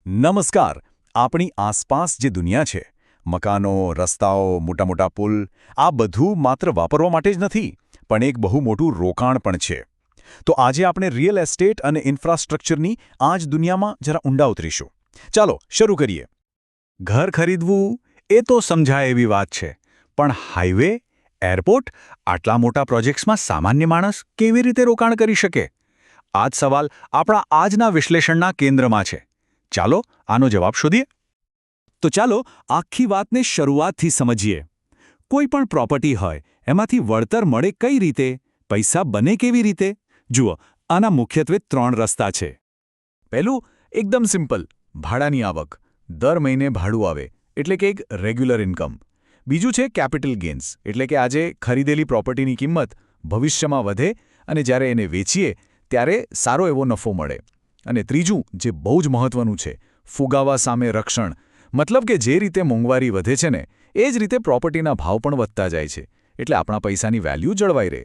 નમસ્કાર. આપણી આસપાસ જે દુનિયા છે, મકાનો, રસ્તાઓ, મોટા-મોટા પુલ, આ બધું માત્ર વાપરવા માટે જ નથી, પણ એક બહુ મોટું રોકાણ પણ છે. તો આજે આપણે રિયલ એસ્ટેટ અને ઇન્ફ્રાસ્ટ્રક્ચરની આ જ દુનિયામાં જરા ઊંડા ઉતરીશું. ચાલો શરૂ કરીએ. ઘર ખરીદવું એ તો સમજાય એવી વાત છે, પણ હાઈવે, એરપોર્ટ, આટલા મોટા પ્રોજેક્ટ્સમાં સામાન્ય માણસ કેવી રીતે રોકાણ કરી શકે? આ જ સવાલ આપણા આજના વિશ્લેષણના કેન્દ્રમાં છે. ચાલો આનો જવાબ શોધીએ. તો ચાલો આખી વાતને શરૂઆતથી સમજીએ. કોઈ પણ પ્રોપર્ટી હોય એમાંથી વળતર મળે કઈ રીતે, પૈસા બને કેવી રીતે? જુઓ, આના મુખ્યત્વે 3 રસ્તા છે. પહેલું એકદમ સિમ્પલ, ભાડાની આવક. દર મહિને ભાડું આવે એટલે કે એક રેગ્યુલર ઇન્કમ. બીજું છે કેપિટલ ગેઇન્સ, એટલે કે આજે ખરીદેલી પ્રોપર્ટીની કિંમત ભવિષ્યમાં વધે અને જ્યારે એને વેચીએ ત્યારે સારો એવો નફો મળે. અને ત્રીજું, જે બહુ જ મહત્વનું છે, ફુગાવા સામે રક્ષણ. મતલબ કે જે રીતે મોંઘવારી વધે છે ને, એ જ રીતે પ્રોપર્ટીના ભાવ પણ વધતા જાય છે, એટલે આપણા પૈસાની વેલ્યુ જળવાઈ રહે.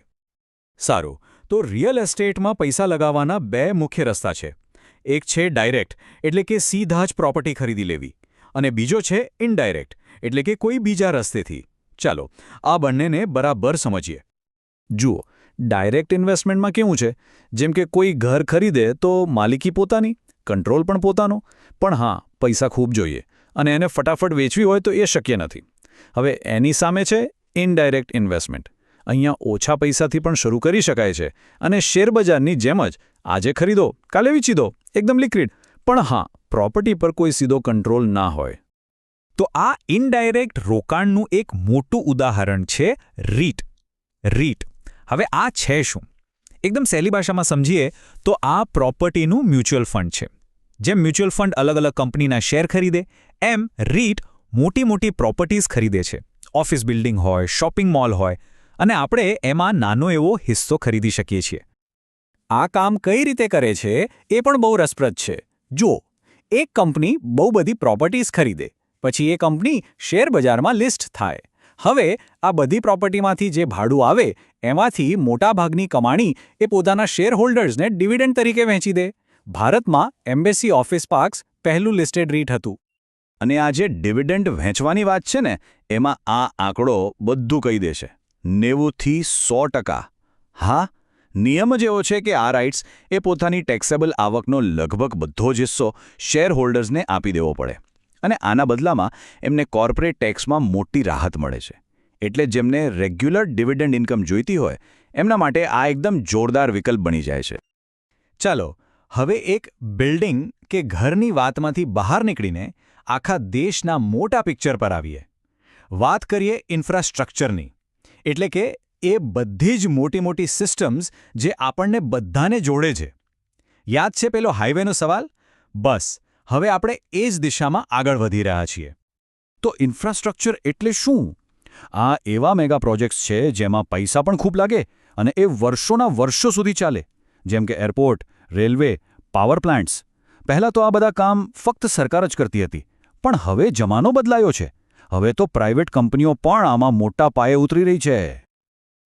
સારું, તો રિયલ એસ્ટેટમાં પૈસા લગાવવાના 2 મુખ્ય રસ્તા છે. એક છે ડાયરેક્ટ, એટલે કે સીધા જ પ્રોપર્ટી ખરીદી લેવી, અને બીજો છે ઇનડાયરેક્ટ, એટલે કે કોઈ બીજા રસ્તેથી. ચાલો આ બંનેને બરાબર સમજીએ. જુઓ, ડાયરેક્ટ ઇન્વેસ્ટમેન્ટમાં કેવું છે, જેમ કે કોઈ ઘર ખરીદે તો માલિકી પોતાની, કંટ્રોલ પણ પોતાનો, પણ હા, પૈસા ખૂબ જોઈએ અને એને ફટાફટ વેચવી હોય તો એ શક્ય નથી. હવે એની સામે છે ઇનડાયરેક્ટ ઇન્વેસ્ટમેન્ટ. અહીંયા ઓછા પૈસાથી પણ શરૂ કરી શકાય છે અને શેરબજારની જેમ જ આજે ખરીદો કાલે વેચી દો, એકદમ લિક્વિડ. પણ હા, પ્રોપર્ટી પર કોઈ સીધો કંટ્રોલ ના હોય. તો આ ઇનડાયરેક્ટ રોકાણનું એક મોટું ઉદાહરણ છે રીટ. હવે આ છે શું? એકદમ સહેલી ભાષામાં સમજીએ તો આ પ્રોપર્ટીનું મ્યુચ્યુઅલ ફંડ છે. જેમ મ્યુચ્યુઅલ ફંડ અલગ-અલગ કંપનીના શેર ખરીદે, એમ રીટ મોટી પ્રોપર્ટીઝ ખરીદે છે. ઓફિસ બિલ્ડિંગ હોય, શોપિંગ મોલ હોય, અને આપણે એમાં નાનો એવો હિસ્સો ખરીદી શકીએ છીએ. આ કામ કઈ રીતે કરે છે એ પણ બહુ રસપ્રદ છે. જુઓ, એક કંપની બહુ બધી પ્રોપર્ટીઝ ખરીદે, પછી એ કંપની શેરબજારમાં લિસ્ટ થાય. હવે આ બધી પ્રોપર્ટીમાંથી જે ભાડું આવે એમાંથી મોટાભાગની કમાણી એ પોતાના શેરહોલ્ડર્સને ડિવિડન્ડ તરીકે વહેંચી દે. ભારતમાં એમ્બેસી ઓફિસ પાર્ક્સ પહેલું લિસ્ટેડ રીટ હતું. અને આ જે ડિવિડન્ડ વહેંચવાની વાત છે ને, એમાં આ આંકડો બધું કહી દેશે. 90થી 100%. હા, નિયમ જ એવો છે કે આ રાઇટ્સ એ પોતાની ટેક્સેબલ આવકનો લગભગ બધો જ હિસ્સો શેરહોલ્ડર્સને આપી દેવો પડે. અને આના બદલામાં એમને કોર્પોરેટ ટેક્સમાં મોટી રાહત મળે છે. એટલે જેમને રેગ્યુલર ડિવિડન્ડ ઇન્કમ જોઈતી હોય એમના માટે આ એકદમ જોરદાર વિકલ્પ બની જાય છે. ચાલો હવે એક બિલ્ડિંગ કે ઘરની વાતમાંથી બહાર નીકળીને આખા દેશના મોટા પિક્ચર પર આવીએ. વાત કરીએ ઇન્ફ્રાસ્ટ્રક્ચરની, એટલે કે એ બધી જ મોટી સિસ્ટમ્સ જે આપણને બધાને જોડે છે. યાદ છે પેલો હાઈવેનો સવાલ? બસ હવે આપણે એ જ દિશામાં આગળ વધી રહ્યા છીએ. તો ઇન્ફ્રાસ્ટ્રક્ચર એટલે શું? આ એવા મેગા પ્રોજેક્ટ્સ છે જેમાં પૈસા પણ ખૂબ લાગે અને એ વર્ષોના વર્ષો સુધી ચાલે. જેમ કે એરપોર્ટ, રેલવે, પાવર પ્લાન્ટ્સ. પહેલાં તો આ બધા કામ ફક્ત સરકાર જ કરતી હતી, પણ હવે જમાનો બદલાયો છે. હવે તો પ્રાઇવેટ કંપનીઓ પણ આમાં મોટા પાયે ઉતરી રહી છે.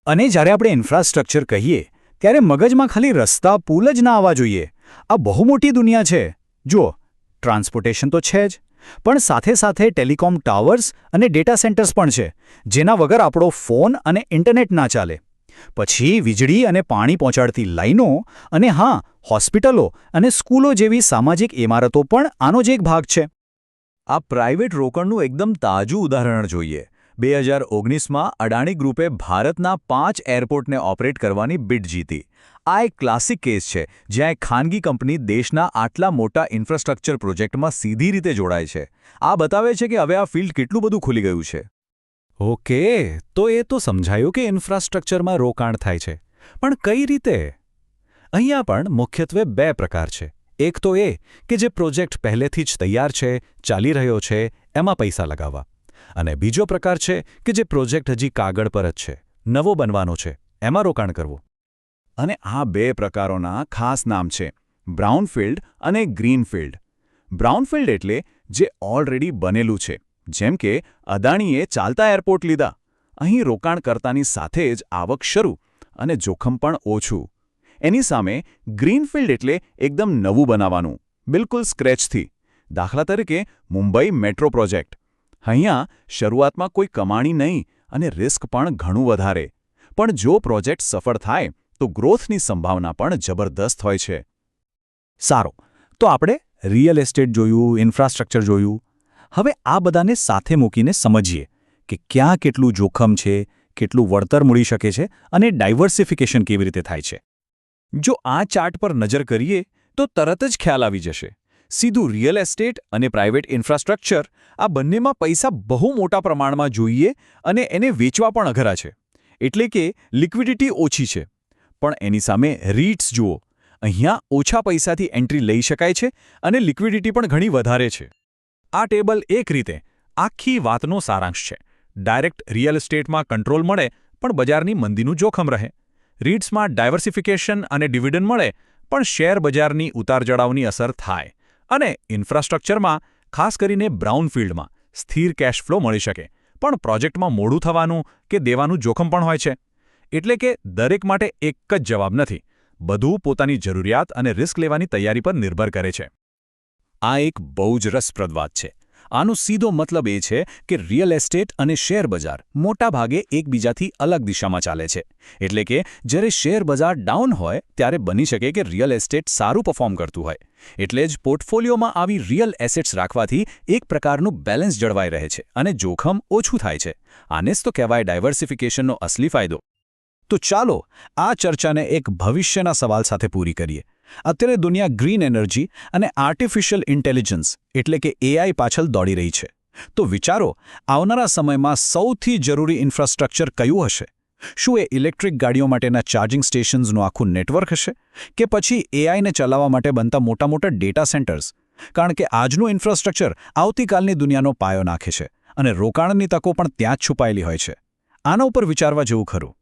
અને જ્યારે આપણે ઇન્ફ્રાસ્ટ્રક્ચર કહીએ ત્યારે મગજમાં ખાલી રસ્તા, પુલ જ ના આવવા જોઈએ. આ બહુ મોટી દુનિયા છે. જુઓ, ટ્રાન્સપોર્ટેશન તો છે જ, પણ સાથે ટેલિકોમ ટાવર્સ અને ડેટા સેન્ટર્સ પણ છે, જેના વગર આપણો ફોન અને ઇન્ટરનેટ ના ચાલે. પછી વીજળી અને પાણી પહોંચાડતી લાઈનો, અને હા, હોસ્પિટલો અને સ્કૂલો જેવી સામાજિક ઇમારતો પણ આનો જ એક ભાગ છે. આ પ્રાઇવેટ રોકાણનું એકદમ તાજું ઉદાહરણ જોઈએ. 2019માં અડાણી ગ્રુપે ભારતના 5 એરપોર્ટને ઓપરેટ કરવાની બિડ જીતી. આ એક ક્લાસિક કેસ છે જ્યાં એક ખાનગી કંપની દેશના આટલા મોટા ઇન્ફ્રાસ્ટ્રક્ચર પ્રોજેક્ટમાં સીધી રીતે જોડાય છે. આ બતાવે છે કે હવે આ ફિલ્ડ કેટલું બધું ખુલી ગયું છે. ઓકે, તો એ તો સમજાયું કે ઇન્ફ્રાસ્ટ્રક્ચરમાં રોકાણ થાય છે, પણ કઈ રીતે? અહીંયા પણ મુખ્યત્વે 2 પ્રકાર છે. એક તો એ કે જે પ્રોજેક્ટ પહેલેથી જ તૈયાર છે, ચાલી રહ્યો છે, એમાં પૈસા લગાવવા. અને બીજો પ્રકાર છે કે જે પ્રોજેક્ટ હજી કાગળ પર જ છે, નવો બનવાનો છે, એમાં રોકાણ કરવું. અને આ 2 પ્રકારોના ખાસ નામ છે: બ્રાઉનફિલ્ડ અને ગ્રીનફિલ્ડ. બ્રાઉનફિલ્ડ એટલે જે ઓલરેડી બનેલું છે, જેમ કે અદાણીએ ચાલતા એરપોર્ટ લીધા. અહીં રોકાણકર્તાની સાથે જ આવક શરૂ અને જોખમ પણ ઓછું. એની સામે ગ્રીનફિલ્ડ એટલે એકદમ નવું બનાવવાનું, બિલકુલ સ્ક્રેચથી. દાખલા તરીકે મુંબઈ મેટ્રો પ્રોજેક્ટ. અહીંયા શરૂઆતમાં કોઈ કમાણી નહીં અને રિસ્ક પણ ઘણું વધારે. પણ જો પ્રોજેક્ટ સફળ થાય તો ગ્રોથની સંભાવના પણ જબરદસ્ત હોય છે. સારું, તો આપણે રિયલ એસ્ટેટ જોયું, ઇન્ફ્રાસ્ટ્રક્ચર જોયું. હવે આ બધાને સાથે મૂકીને સમજીએ કે ક્યાં કેટલું જોખમ છે, કેટલું વળતર મળી શકે છે અને ડાયવર્સિફિકેશન કેવી રીતે થાય છે. જો આ ચાર્ટ પર નજર કરીએ તો તરત જ ખ્યાલ આવી જશે. સીધું રિયલ એસ્ટેટ અને પ્રાઇવેટ ઇન્ફ્રાસ્ટ્રક્ચર, આ બંનેમાં પૈસા બહુ મોટા પ્રમાણમાં જોઈએ અને એને વેચવા પણ અઘરા છે. એટલે કે લિક્વિડિટી ઓછી છે. પણ એની સામે રીટ્સ જુઓ. અહીંયા ઓછા પૈસાથી એન્ટ્રી લઈ શકાય છે અને લિક્વિડિટી પણ ઘણી વધારે છે. આ ટેબલ એક રીતે આખી વાતનો સારાંશ છે. ડાયરેક્ટ રિયલ એસ્ટેટમાં કંટ્રોલ મળે પણ બજારની મંદીનું જોખમ રહે. રીટ્સમાં ડાયવર્સિફિકેશન અને ડિવિડન્ડ મળે પણ શેર બજારની ઉતાર-ચઢાવની અસર થાય. અને ઇન્ફ્રાસ્ટ્રક્ચરમાં, ખાસ કરીને બ્રાઉનફિલ્ડમાં, સ્થિર કેશ ફ્લો મળી શકે પણ પ્રોજેક્ટમાં મોડું થવાનું કે દેવાનું જોખમ પણ હોય છે. એટલે કે દરેક માટે એક જ જવાબ નથી. બધું પોતાની જરૂરિયાત અને રિસ્ક લેવાની તૈયારી પર નિર્ભર કરે છે. આ એક બહુ જ રસપ્રદ વાત છે. આનો સીધો મતલબ એ છે કે રિયલ એસ્ટેટ અને શેર બજાર મોટાભાગે એકબીજાથી અલગ દિશામાં ચાલે છે. એટલે કે જ્યારે શેર બજાર ડાઉન હોય ત્યારે બની શકે કે રિયલ એસ્ટેટ સારું પરફોર્મ કરતું હોય. એટલે જ પોર્ટફોલિયોમાં આવી રિયલ એસેટ્સ રાખવાથી એક પ્રકારનું બેલેન્સ જળવાઈ રહે છે અને જોખમ ઓછું થાય છે. આને જ તો કહેવાય ડાયવર્સિફિકેશનનો અસલી ફાયદો. તો ચાલો આ ચર્ચાને એક ભવિષ્યના સવાલ સાથે પૂરી કરીએ. અત્યારે દુનિયા ગ્રીન એનર્જી અને આર્ટિફિશિયલ ઇન્ટેલિજન્સ એટલે કે એઆઈ પાછળ દોડી રહી છે. તો વિચારો, આવનારા સમયમાં સૌથી જરૂરી ઇન્ફ્રાસ્ટ્રક્ચર કયું હશે? શું એ ઇલેક્ટ્રિક ગાડીઓ માટેના ચાર્જિંગ સ્ટેશન્સનું આખું નેટવર્ક હશે? કે પછી એઆઈને ચલાવવા માટે બનતા મોટા મોટા ડેટા સેન્ટર્સ? કારણ કે આજનું ઇન્ફ્રાસ્ટ્રક્ચર આવતીકાલની દુનિયાનો પાયો નાખે છે અને રોકાણની તકો પણ ત્યાં જ છુપાયેલી હોય છે. આના ઉપર વિચારવા જેવું ખરું.